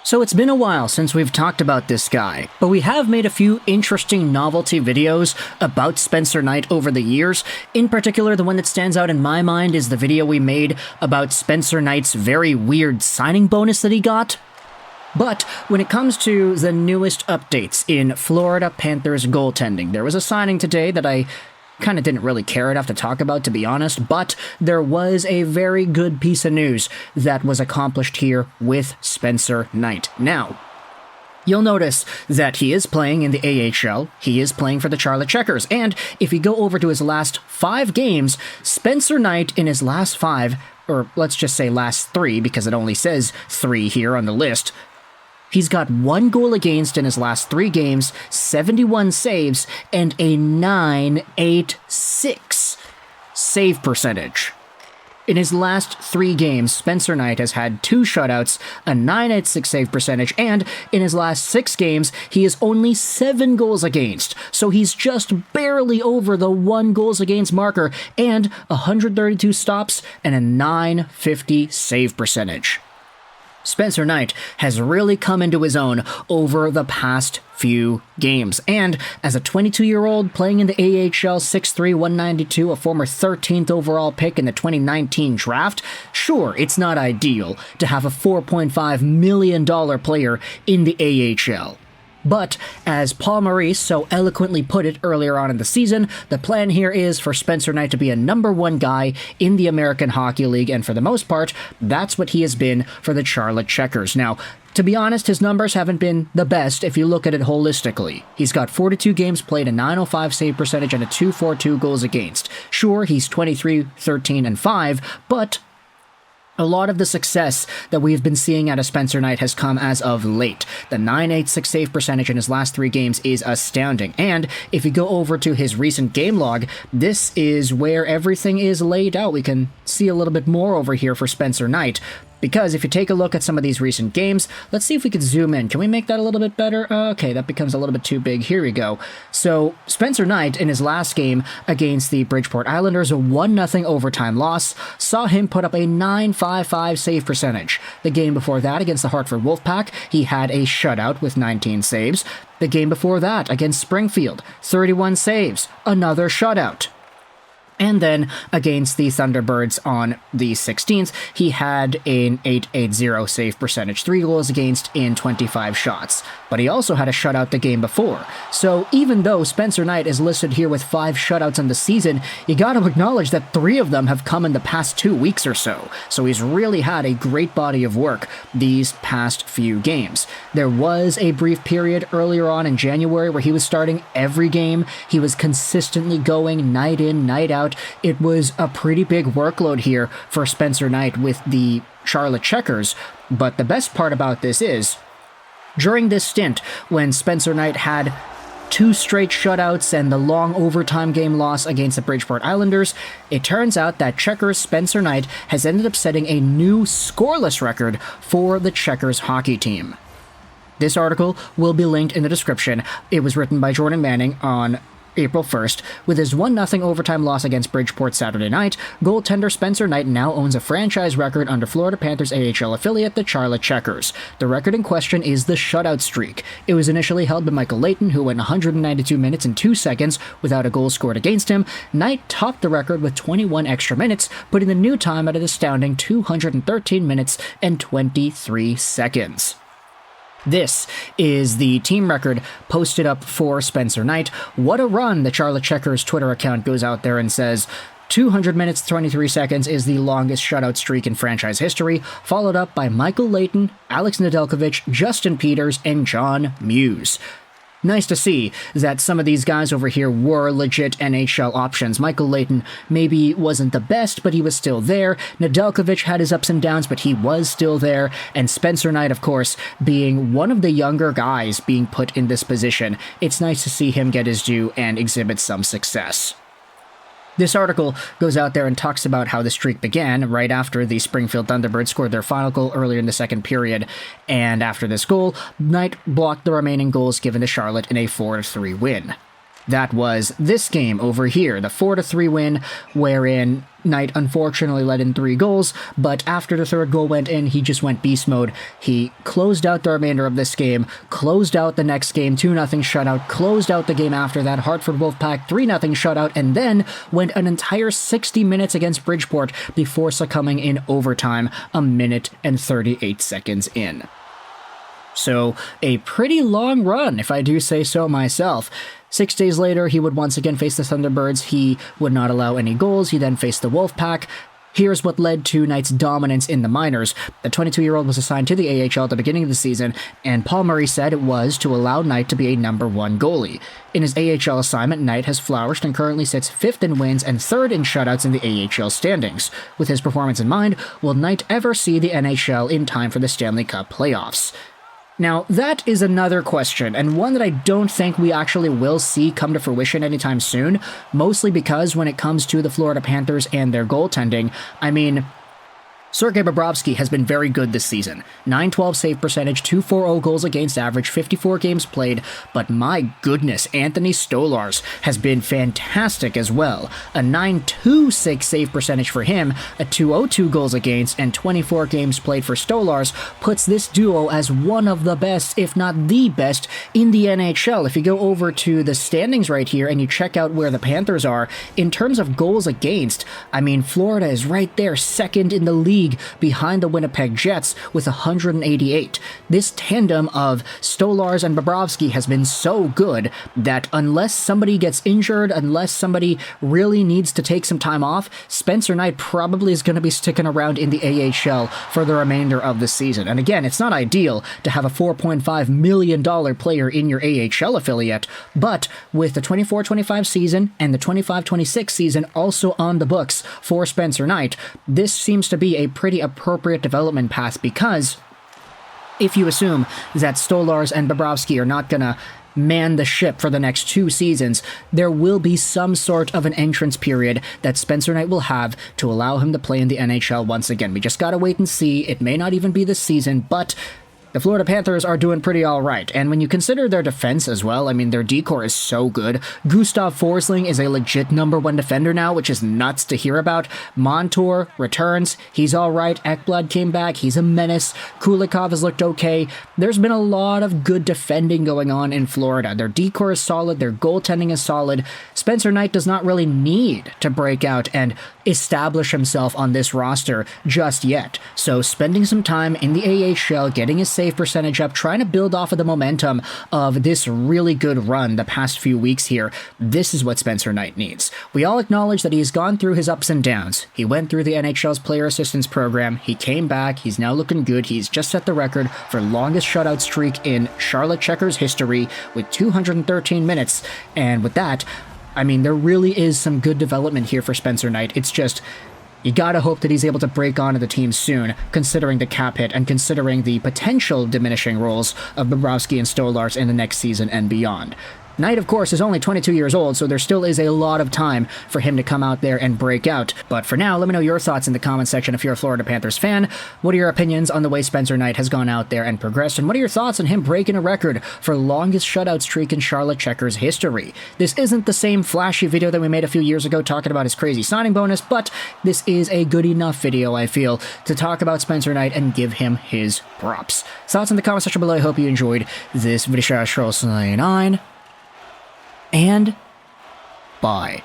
So it's been a while since we've talked about this guy, but we have made a few interesting novelty videos about Spencer Knight over the years. In particular, the one that stands out in my mind is the video we made about Spencer Knight's very weird signing bonus that he got. But when it comes to the newest updates in Florida Panthers goaltending, there was a signing today that I kind of didn't really care enough to talk about, to be honest, but there was a very good piece of news that was accomplished here with Spencer Knight. Now, you'll notice that he is playing in the AHL, he is playing for the Charlotte Checkers, and if you go over to his last 5 games, Spencer Knight in his last 5, or let's just say last 3, because it only says 3 here on the list, he's got 1 goal against in his last 3 games, 71 saves, and a .986 save percentage. In his last 3 games, Spencer Knight has had 2 shutouts, a .986 save percentage, and in his last 6 games, he is only 7 goals against, so he's just barely over the 1 goals against marker, and 132 stops and a .950 save percentage. Spencer Knight has really come into his own over the past few games, and as a 22-year-old playing in the AHL 6'3", 192, a former 13th overall pick in the 2019 draft, sure, it's not ideal to have a $4.5 million player in the AHL. But, as Paul Maurice so eloquently put it earlier on in the season, the plan here is for Spencer Knight to be a number 1 guy in the American Hockey League, and for the most part, that's what he has been for the Charlotte Checkers. Now, to be honest, his numbers haven't been the best if you look at it holistically. He's got 42 games played, a .905 save percentage, and a .242 goals against. Sure, he's 23, 13, and 5, but a lot of the success that we've been seeing out of Spencer Knight has come as of late. The .986 save percentage in his last 3 games is astounding, and if you go over to his recent game log, this is where everything is laid out. We can see a little bit more over here for Spencer Knight, because if you take a look at some of these recent games, let's see if we could zoom in. Can we make that a little bit better? Okay, that becomes a little bit too big. Here we go. So, Spencer Knight, in his last game against the Bridgeport Islanders, a 1-0 overtime loss, saw him put up a .955 save percentage. The game before that, against the Hartford Wolfpack, he had a shutout with 19 saves. The game before that, against Springfield, 31 saves, another shutout. And then, against the Thunderbirds on the 16th, he had an .880 save percentage, 3 goals against in 25 shots. But he also had a shutout the game before. So even though Spencer Knight is listed here with 5 shutouts on the season, you gotta acknowledge that 3 of them have come in the past 2 weeks or so. So he's really had a great body of work these past few games. There was a brief period earlier on in January where he was starting every game. He was consistently going night in, night out. It was a pretty big workload here for Spencer Knight with the Charlotte Checkers, but the best part about this is, during this stint, when Spencer Knight had 2 straight shutouts and the long overtime game loss against the Bridgeport Islanders, it turns out that Checkers' Spencer Knight has ended up setting a new scoreless record for the Checkers hockey team. This article will be linked in the description. It was written by Jordan Manning on April 1st. With his 1-0 overtime loss against Bridgeport Saturday night, goaltender Spencer Knight now owns a franchise record under Florida Panthers AHL affiliate, the Charlotte Checkers. The record in question is the shutout streak. It was initially held by Michael Leighton, who went 192 minutes and 2 seconds without a goal scored against him. Knight topped the record with 21 extra minutes, putting the new time at an astounding 213 minutes and 23 seconds. This is the team record posted up for Spencer Knight. What a run! The Charlotte Checkers Twitter account goes out there and says, 200 minutes, 23 seconds is the longest shutout streak in franchise history, followed up by Michael Leighton, Alex Nedeljkovic, Justin Peters, and John Muse. Nice to see that some of these guys over here were legit NHL options. Michael Leighton maybe wasn't the best, but he was still there. Nedeljkovic had his ups and downs, but he was still there. And Spencer Knight, of course, being one of the younger guys being put in this position. It's nice to see him get his due and exhibit some success. This article goes out there and talks about how the streak began right after the Springfield Thunderbirds scored their final goal earlier in the second period, and after this goal, Knight blocked the remaining goals given to Charlotte in a 4-3 win. That was this game over here, the 4-3 win, wherein Knight unfortunately let in 3 goals, but after the third goal went in, he just went beast mode. He closed out the remainder of this game, closed out the next game, 2-0 shutout, closed out the game after that, Hartford Wolfpack, 3-0 shutout, and then went an entire 60 minutes against Bridgeport before succumbing in overtime, a minute and 38 seconds in. So, a pretty long run, if I do say so myself. 6 days later, he would once again face the Thunderbirds. He would not allow any goals. He then faced the Wolfpack. Here's what led to Knight's dominance in the minors. The 22-year-old was assigned to the AHL at the beginning of the season, and Paul Murray said it was to allow Knight to be a number 1 goalie. In his AHL assignment, Knight has flourished and currently sits 5th in wins and 3rd in shutouts in the AHL standings. With his performance in mind, will Knight ever see the NHL in time for the Stanley Cup playoffs? Now, that is another question, and one that I don't think we actually will see come to fruition anytime soon, mostly because when it comes to the Florida Panthers and their goaltending, I mean, Sergei Bobrovsky has been very good this season. 912 save percentage, 240 goals against average, 54 games played, but my goodness, Anthony Stolarz has been fantastic as well. A 926 save percentage for him, a 202 goals against, and 24 games played for Stolarz puts this duo as one of the best, if not the best, in the NHL. If you go over to the standings right here and you check out where the Panthers are, in terms of goals against, I mean, Florida is right there, second in the league, behind the Winnipeg Jets with 188. This tandem of Stolarz and Bobrovsky has been so good that unless somebody gets injured, unless somebody really needs to take some time off, Spencer Knight probably is going to be sticking around in the AHL for the remainder of the season. And again, it's not ideal to have a $4.5 million player in your AHL affiliate, but with the 24-25 season and the 25-26 season also on the books for Spencer Knight, this seems to be a pretty appropriate development path, because if you assume that Stolarz and Bobrovsky are not gonna man the ship for the next 2 seasons, there will be some sort of an entrance period that Spencer Knight will have to allow him to play in the NHL once again. We just gotta wait and see. It may not even be this season, but the Florida Panthers are doing pretty alright, and when you consider their defense as well, I mean, their decor is so good. Gustav Forsling is a legit number 1 defender now, which is nuts to hear about. Montour returns, he's alright. Ekblad came back, he's a menace. Kulikov has looked okay. There's been a lot of good defending going on in Florida. Their decor is solid, their goaltending is solid. Spencer Knight does not really need to break out and establish himself on this roster just yet. So spending some time in the AHL, getting his save percentage up, trying to build off of the momentum of this really good run the past few weeks here, this is what Spencer Knight needs. We all acknowledge that he's gone through his ups and downs. He went through the NHL's player assistance program, he came back, he's now looking good, he's just set the record for longest shutout streak in Charlotte Checkers history with 213 minutes, and with that, I mean, there really is some good development here for Spencer Knight. It's just, you gotta hope that he's able to break onto the team soon, considering the cap hit and considering the potential diminishing roles of Bobrovsky and Stolarz in the next season and beyond. Knight, of course, is only 22 years old, so there still is a lot of time for him to come out there and break out. But for now, let me know your thoughts in the comment section if you're a Florida Panthers fan. What are your opinions on the way Spencer Knight has gone out there and progressed? And what are your thoughts on him breaking a record for longest shutout streak in Charlotte Checkers history? This isn't the same flashy video that we made a few years ago talking about his crazy signing bonus, but this is a good enough video, I feel, to talk about Spencer Knight and give him his props. Thoughts in the comment section below. I hope you enjoyed this video. And bye.